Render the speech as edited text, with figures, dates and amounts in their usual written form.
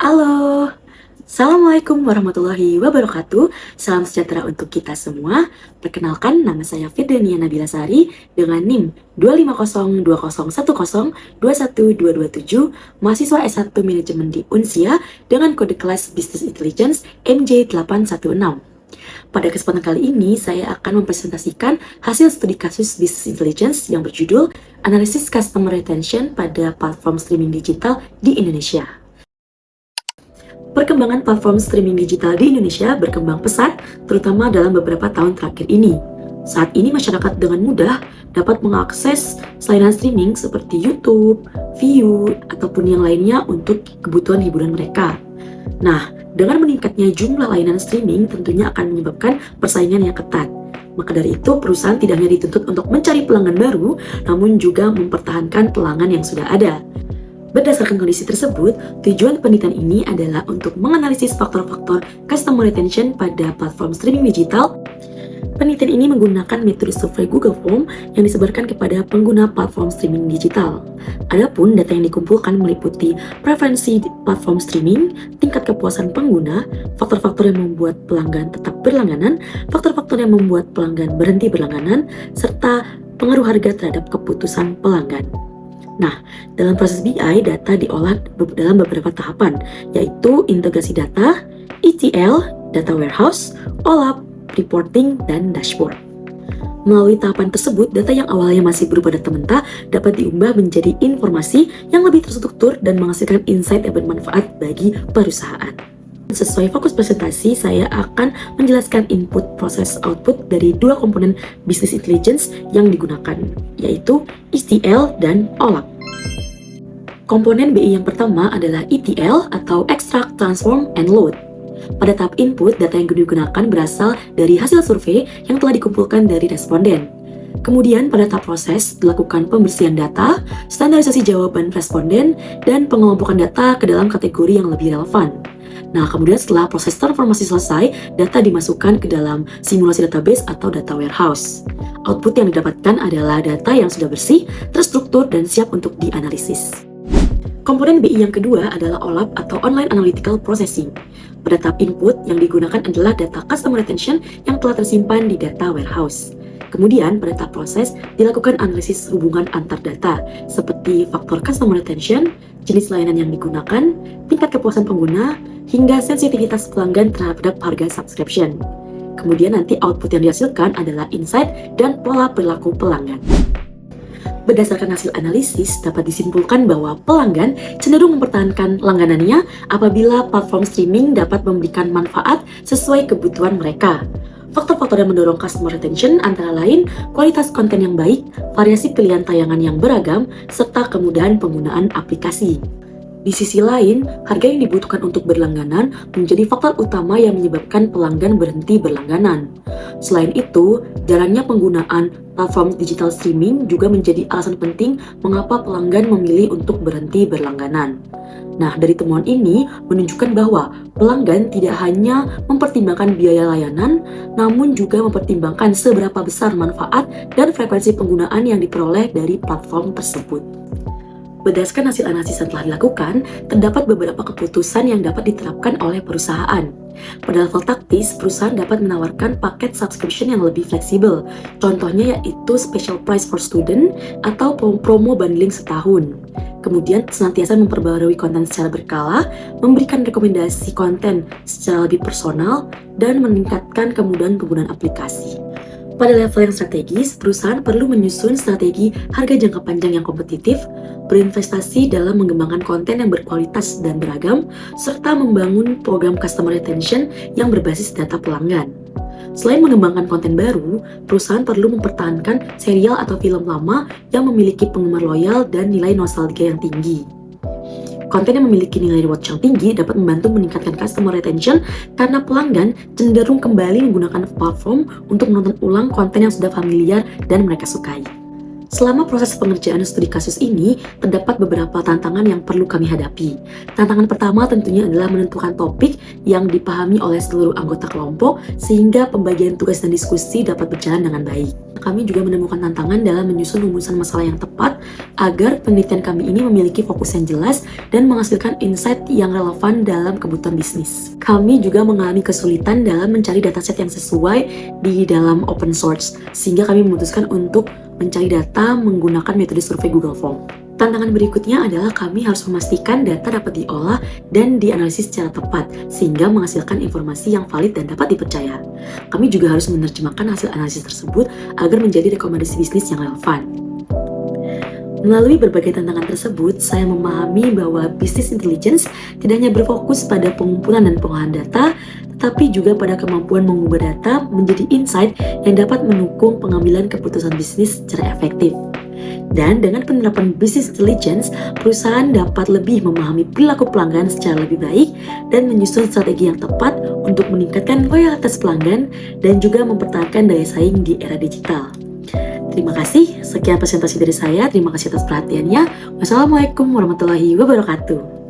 Halo, Assalamualaikum warahmatullahi wabarakatuh. Salam sejahtera untuk kita semua. Perkenalkan, nama saya Firdania Nabila Sari dengan NIM 2502010212227, mahasiswa S1 Manajemen di Unsia dengan kode kelas Business Intelligence MJ816. Pada kesempatan kali ini, saya akan mempresentasikan hasil studi kasus Business Intelligence yang berjudul Analisis Customer Retention pada Platform Streaming Digital di Indonesia. Perkembangan platform streaming digital di Indonesia berkembang pesat, terutama dalam beberapa tahun terakhir ini. Saat ini masyarakat dengan mudah dapat mengakses layanan streaming seperti YouTube, Viu, ataupun yang lainnya untuk kebutuhan hiburan mereka. Nah, dengan meningkatnya jumlah layanan streaming tentunya akan menyebabkan persaingan yang ketat. Maka dari itu, perusahaan tidak hanya dituntut untuk mencari pelanggan baru, namun juga mempertahankan pelanggan yang sudah ada. Berdasarkan kondisi tersebut, tujuan penelitian ini adalah untuk menganalisis faktor-faktor customer retention pada platform streaming digital. Penelitian ini menggunakan metode survei Google Form yang disebarkan kepada pengguna platform streaming digital. Adapun data yang dikumpulkan meliputi preferensi platform streaming, tingkat kepuasan pengguna, faktor-faktor yang membuat pelanggan tetap berlangganan, faktor-faktor yang membuat pelanggan berhenti berlangganan, serta pengaruh harga terhadap keputusan pelanggan. Nah, dalam proses BI, data diolah dalam beberapa tahapan, yaitu integrasi data, ETL, data warehouse, OLAP, reporting, dan dashboard. Melalui tahapan tersebut, data yang awalnya masih berupa data mentah dapat diubah menjadi informasi yang lebih terstruktur dan menghasilkan insight yang bermanfaat bagi perusahaan. Sesuai fokus presentasi, saya akan menjelaskan input, proses, output dari dua komponen business intelligence yang digunakan, yaitu ETL dan OLAP. Komponen BI yang pertama adalah ETL atau Extract, Transform, and Load. Pada tahap input, data yang digunakan berasal dari hasil survei yang telah dikumpulkan dari responden. Kemudian pada tahap proses, dilakukan pembersihan data, standarisasi jawaban responden, dan pengelompokan data ke dalam kategori yang lebih relevan. Nah, kemudian setelah proses transformasi selesai, data dimasukkan ke dalam simulasi database atau data warehouse. Output yang didapatkan adalah data yang sudah bersih, terstruktur, dan siap untuk dianalisis. Komponen BI yang kedua adalah OLAP atau Online Analytical Processing. Pada tahap input, yang digunakan adalah data customer retention yang telah tersimpan di data warehouse. Kemudian, pada tahap proses, dilakukan analisis hubungan antar data, seperti faktor customer retention, jenis layanan yang digunakan, tingkat kepuasan pengguna, hingga sensitivitas pelanggan terhadap harga subscription. Kemudian nanti output yang dihasilkan adalah insight dan pola perilaku pelanggan. Berdasarkan hasil analisis, dapat disimpulkan bahwa pelanggan cenderung mempertahankan langganannya apabila platform streaming dapat memberikan manfaat sesuai kebutuhan mereka. Faktor-faktor yang mendorong customer retention antara lain kualitas konten yang baik, variasi pilihan tayangan yang beragam, serta kemudahan penggunaan aplikasi. Di sisi lain, harga yang dibutuhkan untuk berlangganan menjadi faktor utama yang menyebabkan pelanggan berhenti berlangganan. Selain itu, jalannya penggunaan platform digital streaming juga menjadi alasan penting mengapa pelanggan memilih untuk berhenti berlangganan. Nah, dari temuan ini menunjukkan bahwa pelanggan tidak hanya mempertimbangkan biaya layanan, namun juga mempertimbangkan seberapa besar manfaat dan frekuensi penggunaan yang diperoleh dari platform tersebut. Berdasarkan hasil analisis yang telah dilakukan, terdapat beberapa keputusan yang dapat diterapkan oleh perusahaan. Pada level taktis, perusahaan dapat menawarkan paket subscription yang lebih fleksibel. Contohnya yaitu special price for student atau promo bundling setahun. Kemudian senantiasa memperbarui konten secara berkala, memberikan rekomendasi konten secara lebih personal, dan meningkatkan kemudahan penggunaan aplikasi. Pada level yang strategis, perusahaan perlu menyusun strategi harga jangka panjang yang kompetitif, berinvestasi dalam mengembangkan konten yang berkualitas dan beragam, serta membangun program customer retention yang berbasis data pelanggan. Selain mengembangkan konten baru, perusahaan perlu mempertahankan serial atau film lama yang memiliki penggemar loyal dan nilai nostalgia yang tinggi. Konten yang memiliki nilai reward yang tinggi dapat membantu meningkatkan customer retention karena pelanggan cenderung kembali menggunakan platform untuk menonton ulang konten yang sudah familiar dan mereka sukai. Selama proses pengerjaan studi kasus ini, terdapat beberapa tantangan yang perlu kami hadapi. Tantangan pertama tentunya adalah menentukan topik yang dipahami oleh seluruh anggota kelompok, sehingga pembagian tugas dan diskusi dapat berjalan dengan baik. Kami juga menemukan tantangan dalam menyusun rumusan masalah yang tepat, agar penelitian kami ini memiliki fokus yang jelas dan menghasilkan insight yang relevan dalam kebutuhan bisnis. Kami juga mengalami kesulitan dalam mencari dataset yang sesuai di dalam open source, sehingga kami memutuskan untuk mencari data menggunakan metode survei Google Form. Tantangan berikutnya adalah kami harus memastikan data dapat diolah dan dianalisis secara tepat, sehingga menghasilkan informasi yang valid dan dapat dipercaya. Kami juga harus menerjemahkan hasil analisis tersebut agar menjadi rekomendasi bisnis yang relevan. Melalui berbagai tantangan tersebut, saya memahami bahwa business intelligence tidak hanya berfokus pada pengumpulan dan pengolahan data, tetapi juga pada kemampuan mengubah data menjadi insight yang dapat mendukung pengambilan keputusan bisnis secara efektif. Dan dengan penerapan business intelligence, perusahaan dapat lebih memahami perilaku pelanggan secara lebih baik dan menyusun strategi yang tepat untuk meningkatkan loyalitas pelanggan dan juga mempertahankan daya saing di era digital. Terima kasih, sekian presentasi dari saya. Terima kasih atas perhatiannya. Wassalamualaikum warahmatullahi wabarakatuh.